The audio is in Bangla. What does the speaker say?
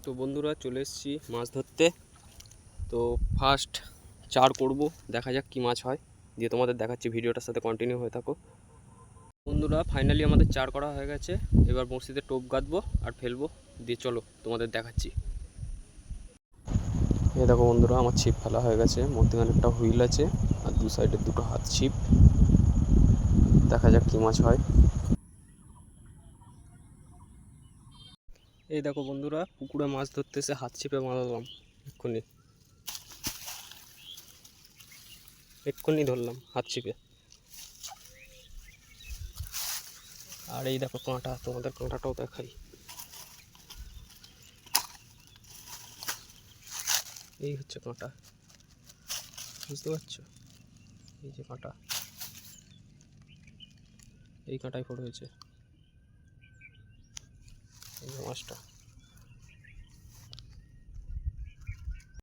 তো বন্ধুরা চলে এসেছি মাছ ধরতে। তো ফার্স্ট চার করব, দেখা যাক কি মাছ হয়, দিয়ে তোমাদের দেখাচ্ছি। ভিডিওটার সাথে কন্টিনিউ হয়ে থাকো। বন্ধুরা ফাইনালি আমাদের চার করা হয়ে গেছে। এবার বড়শিতে টোপ গাঁথবো আর ফেলবো, দিয়ে চলো তোমাদের দেখাচ্ছি। এই দেখো বন্ধুরা, আমার ছিপ ফেলা হয়ে গেছে। মধ্যখানে একটা হুইল আছে আর দু সাইডে দুটো হাত ছিপ। দেখা যাক কি মাছ হয়। এই দেখো বন্ধুরা, পুকুরে মাছ ধরতে এসে হাত ছিপে মারলাম। এক্ষুনি ধরলাম হাত ছিপে। আর এই দেখো কাঁটা, তোমাদের কাঁটাটাও দেখাই। এই হচ্ছে কাঁটা, বুঝতে পারছো? এই যে কাঁটা, এই কাঁটায় ফোড় হয়েছে এই যে মাছটা।